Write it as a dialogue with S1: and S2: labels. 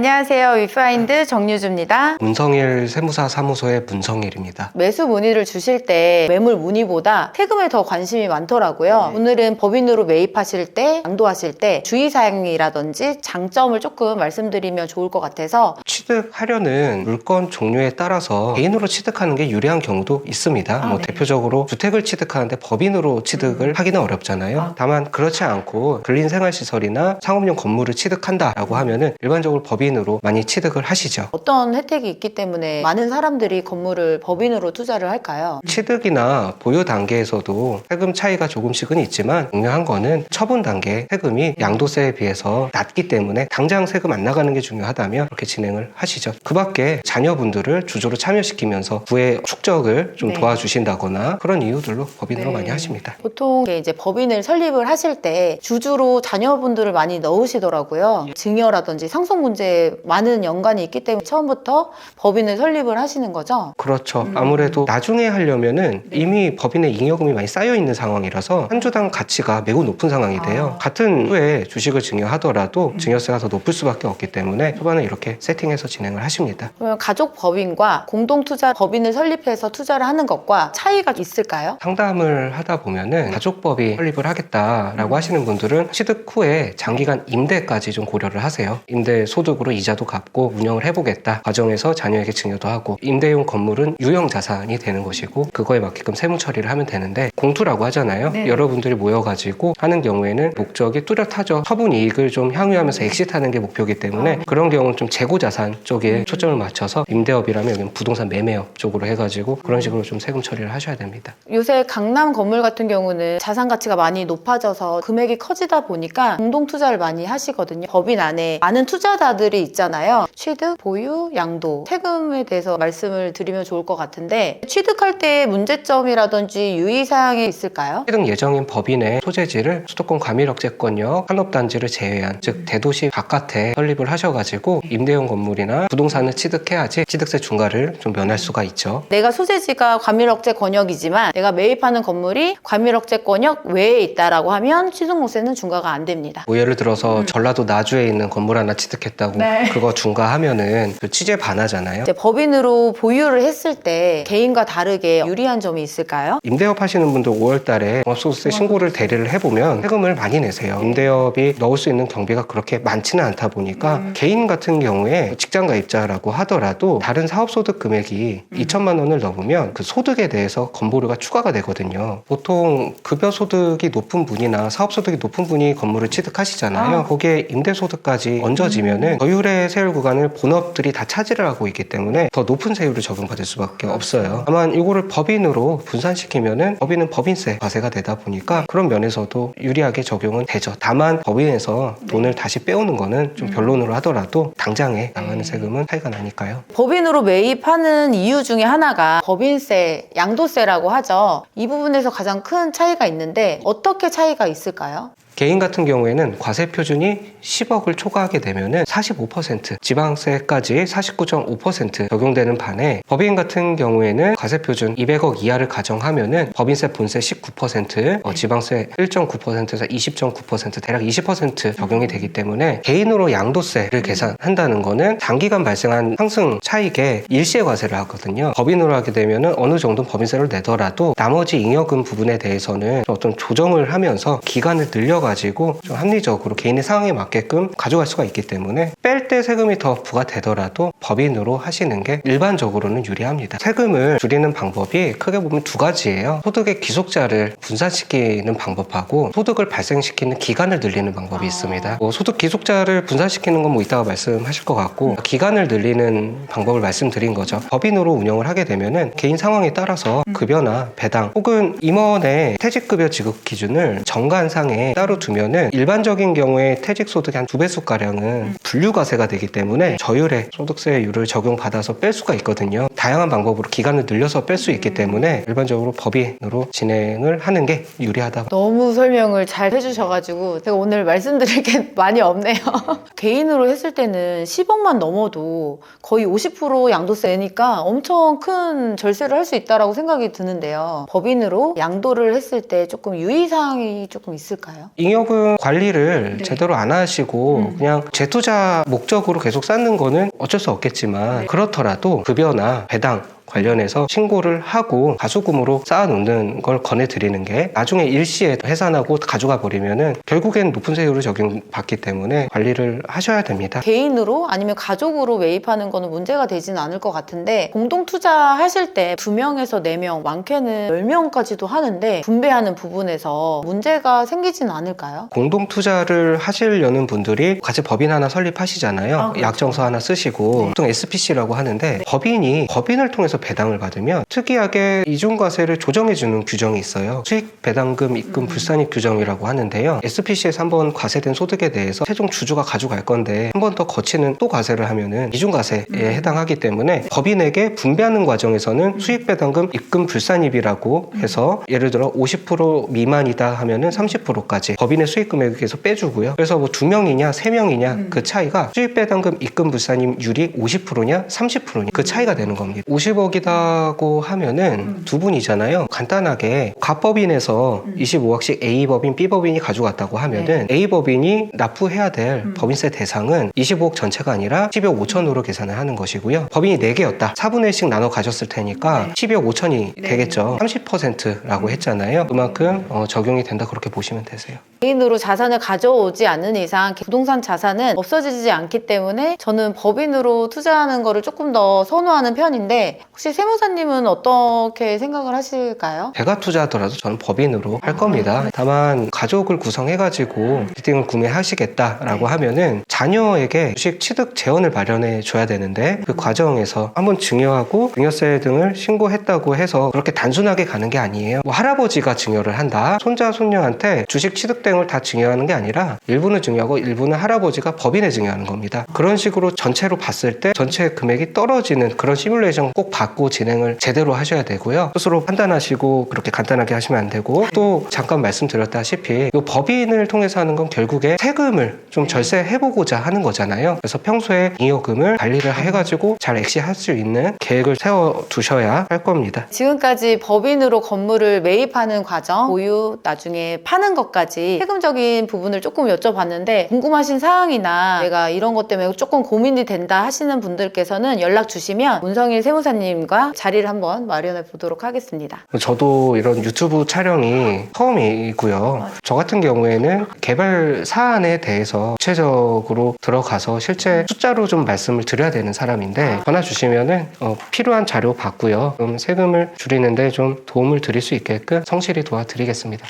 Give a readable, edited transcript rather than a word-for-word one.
S1: 안녕하세요. 위파인드 정유주입니다.
S2: 문성일 세무사 사무소의 문성일입니다.
S1: 매수 문의를 주실 때 매물 문의보다 세금에 더 관심이 많더라고요. 오늘은 법인으로 매입하실 때, 양도하실 때 주의사항이라든지 장점을 조금 말씀드리면 좋을 것 같아서
S2: 취득하려는 물건 종류에 따라서 개인으로 취득하는 게 유리한 경우도 있습니다.
S1: 네.
S2: 대표적으로 주택을 취득하는데 법인으로 취득을 하기는 어렵잖아요. 다만 그렇지 않고 근린생활시설이나 상업용 건물을 취득한다라고 하면은 일반적으로 법인으로 많이 취득을 하시죠.
S1: 어떤 혜택이 있기 때문에 많은 사람들이 건물을 법인으로 투자를 할까요?
S2: 취득이나 보유 단계에서도 세금 차이가 조금씩은 있지만 중요한 거는 처분 단계 세금이 양도세에 비해서 낮기 때문에 당장 세금 안 나가는 게 중요하다면 그렇게 진행을 하시죠. 그 밖에 자녀분들을 주주로 참여시키면서 부의 축적을 좀 도와주신다거나 그런 이유들로 법인으로 많이 하십니다.
S1: 보통 이제 법인을 설립을 하실 때 주주로 자녀분들을 많이 넣으시더라고요. 증여라든지 상속 문제에 많은 연관이 있기 때문에 처음부터 법인을 설립을 하시는 거죠?
S2: 그렇죠. 아무래도 나중에 하려면은 이미 법인에 잉여금이 많이 쌓여 있는 상황이라서 한 주당 가치가 매우 높은 상황이 돼요. 같은 후에 주식을 증여하더라도 증여세가 더 높을 수밖에 없기 때문에 초반에 이렇게 세팅해서 진행을 하십니다.
S1: 그러면 가족 법인과 공동투자 법인을 설립해서 투자를 하는 것과 차이가 있을까요?
S2: 상담을 하다 보면은 가족법인 설립을 하겠다라고 하시는 분들은 취득 후에 장기간 임대까지 좀 고려를 하세요. 임대 소득으로 이자도 갚고 운영을 해보겠다. 과정에서 자녀에게 증여도 하고 임대용 건물은 유형 자산이 되는 것이고 그거에 맞게끔 세무 처리를 하면 되는데 공투라고 하잖아요. 여러분들이 모여가지고 하는 경우에는 목적이 뚜렷하죠. 처분 이익을 좀 향유하면서 엑시트하는 게 목표이기 때문에 그런 경우는 좀 재고 자산 쪽에 초점을 맞춰서 임대업이라면 여기는 부동산 매매업 쪽으로 해가지고 그런 식으로 좀 세금 처리를 하셔야 됩니다.
S1: 요새 강남 건물 같은 경우는 자산 가치가 많이 높아져서 금액이 커지다 보니까 공동 투자를 많이 하시거든요. 법인 안에 많은 투자자들이 있잖아요. 취득, 보유, 양도 세금에 대해서 말씀을 드리면 좋을 것 같은데 취득할 때 문제점이라든지 유의사항이 있을까요?
S2: 취득 예정인 법인의 소재지를 수도권 과밀억제권역 산업단지를 제외한 즉 대도시 바깥에 설립을 하셔가지고 임대용 건물이나 부동산을 취득해야지 취득세 중과를 좀 면할 수가 있죠.
S1: 내가 소재지가 과밀억제 권역이지만 내가 매입하는 건물이 과밀억제 권역 외에 있다라고 하면 취득세는 중과가 안 됩니다.
S2: 뭐 예를 들어서 전라도 나주에 있는 건물 하나 취득했다고 그거 중과하면은 그 취재 반하잖아요.
S1: 이제 법인으로 보유를 했을 때 개인과 다르게 유리한 점이 있을까요?
S2: 임대업 하시는 분들 5월 달에 종합소득세 신고를 대리를 해보면 세금을 많이 내세요. 임대업이 넣을 수 있는 경비가 그렇게 많지는 않다 보니까 개인 같은 경우에 직장가입자라고 하더라도 다른 사업소득 금액이 2천만 원을 넘으면 그 소득에 대해서 건보료가 추가가 되거든요. 보통 급여소득이 높은 분이나 사업소득이 높은 분이 건물을 취득하시잖아요. 거기에 임대소득까지 얹어지면은 저율의 세율 구간을 본업들이 다 차지를 하고 있기 때문에 더 높은 세율을 적용받을 수밖에 없어요. 다만 이거를 법인으로 분산시키면은 법인은 법인세 과세가 되다 보니까 그런 면에서도 유리하게 적용은 되죠. 다만 법인에서 돈을 다시 빼오는 거는 좀 변론으로 하더라도 당장에 나가는 세금은 차이가 나니까요.
S1: 법인으로 매입하는 이유 중에 하나가 법인세, 양도세라고 하죠. 이 부분에서 가장 큰 차이가 있는데 어떻게 차이가 있을까요?
S2: 개인 같은 경우에는 과세 표준이 10억을 초과하게 되면은 45%, 지방세까지 49.5% 적용되는 반에 법인 같은 경우에는 과세 표준 200억 이하를 가정하면은 법인세 본세 19%, 지방세 1.9%에서 20.9% 대략 20% 적용이 되기 때문에 개인으로 양도세를 계산한다는 거는 단기간 발생한 상승 차익에 일시에 과세를 하거든요. 법인으로 하게 되면은 어느 정도 법인세를 내더라도 나머지 잉여금 부분에 대해서는 어떤 조정을 하면서 기간을 늘려가지고 좀 합리적으로 개인의 상황에 맞게끔 가져갈 수가 있기 때문에 뺄 때 세금이 더 부과되더라도 법인으로 하시는 게 일반적으로는 유리합니다. 세금을 줄이는 방법이 크게 보면 두 가지예요. 소득의 기속자를 분산시키는 방법하고 소득을 발생시키는 기간을 늘리는 방법이 있습니다. 소득 기속자를 분산시키는 건 뭐 이따가 말씀하실 것 같고 기간을 늘리는 방법을 말씀드린 거죠. 법인으로 운영을 하게 되면은 개인 상황에 따라서 급여나 배당 혹은 임원의 퇴직급여 지급 기준을 정관상에 따로 두면은 일반적인 경우에 퇴직소득의 한 2배수가량은 분류과세가 되기 때문에 저율의 소득세 무분쇄율을 적용받아서 뺄 수가 있거든요. 다양한 방법으로 기간을 늘려서 뺄 수 있기 때문에 일반적으로 법인으로 진행을 하는 게 유리하다.
S1: 너무 설명을 잘 해주셔가지고 제가 오늘 말씀드릴 게 많이 없네요. 개인으로 했을 때는 10억만 넘어도 거의 50% 양도세 내니까 엄청 큰 절세를 할 수 있다라고 생각이 드는데요. 법인으로 양도를 했을 때 조금 유의사항이 조금 있을까요?
S2: 잉여금 관리를
S1: 네.
S2: 제대로 안 하시고 그냥 재투자 목적으로 계속 쌓는 거는 어쩔 수 없겠지만
S1: 네.
S2: 그렇더라도 급여나 배당 관련해서 신고를 하고 가소금으로 쌓아놓는 걸 권해드리는 게 나중에 일시에 해산하고 가져가 버리면은 결국엔 높은 세율을 적용받기 때문에 관리를 하셔야 됩니다.
S1: 개인으로 아니면 가족으로 매입하는 거는 문제가 되지는 않을 것 같은데 공동 투자하실 때 2명에서 4명, 많게는 10명까지도 하는데 분배하는 부분에서 문제가 생기지는 않을까요?
S2: 공동 투자를 하시려는 분들이 같이 법인 하나 설립하시잖아요.
S1: 아, 그렇죠.
S2: 약정서 하나 쓰시고
S1: 네.
S2: 보통 SPC라고 하는데 법인을 통해서 배당을 받으면 특이하게 이중과세를 조정해주는 규정이 있어요. 수익 배당금 입금 불산입 규정이라고 하는데요. SPC에서 한번 과세된 소득에 대해서 최종 주주가 가져갈 건데 한 번 더 거치는 또 과세를 하면은 이중과세에 해당하기 때문에 법인에게 분배하는 과정에서는 수익 배당금 입금 불산입이라고 해서 예를 들어 50% 미만이다 하면은 30%까지 법인의 수익 금액에서 빼주고요. 그래서 뭐 2명이냐 3명이냐 그 차이가 수익 배당금 입금 불산입률이 50%냐 30%냐 그 차이가 되는 겁니다. 50억이라고 하면은 두 분이잖아요. 간단하게 갑법인에서 25억씩 A법인, B법인이 가져갔다고 하면은 A법인이 납부해야 될 법인세 대상은 25억 전체가 아니라 12억 5천으로 계산을 하는 것이고요. 법인이 4개였다. 4분의 1씩 나눠 가졌을 테니까 12억 5천이 되겠죠. 30%라고 했잖아요. 그만큼 적용이 된다 그렇게 보시면 되세요.
S1: 개인으로 자산을 가져오지 않는 이상 부동산 자산은 없어지지 않기 때문에 저는 법인으로 투자하는 거를 조금 더 선호하는 편인데 혹시 세무사님은 어떻게 생각을 하실까요?
S2: 제가 투자하더라도 저는 법인으로 할 겁니다. 다만 가족을 구성해가지고 빌딩을 구매하시겠다라고 하면은 자녀에게 주식 취득 재원을 마련해 줘야 되는데 그 과정에서 한번 증여하고 증여세 등을 신고했다고 해서 그렇게 단순하게 가는 게 아니에요. 뭐 할아버지가 증여를 한다. 손자 손녀한테 주식 취득 대금을 다 증여하는 게 아니라 일부는 증여하고 일부는 할아버지가 법인에 증여하는 겁니다. 그런 식으로 전체로 봤을 때 전체 금액이 떨어지는 그런 시뮬레이션 꼭 받고 진행을 제대로 하셔야 되고요. 스스로 판단하시고 그렇게 간단하게 하시면 안 되고 또 잠깐 말씀드렸다시피 이 법인을 통해서 하는 건 결국에 세금을 좀 절세해보고자 하는 거잖아요. 그래서 평소에 잉여금을 관리를 해가지고 잘 액시할 수 있는 계획을 세워두셔야 할 겁니다.
S1: 지금까지 법인으로 건물을 매입하는 과정, 보유, 나중에 파는 것까지 세금적인 부분을 조금 여쭤봤는데 궁금하신 사항이나 내가 이런 것 때문에 조금 고민이 된다 하시는 분들께서는 연락 주시면 문성일 세무사님과 자리를 한번 마련해 보도록 하겠습니다.
S2: 저도 이런 유튜브 촬영이 처음이고요. 저 같은 경우에는 개발 사안에 대해서 구체적으로 들어가서 실제 숫자로 좀 말씀을 드려야 되는 사람인데 전화 주시면은 필요한 자료 받고요. 그럼 세금을 줄이는데 좀 도움을 드릴 수 있게끔 성실히 도와드리겠습니다.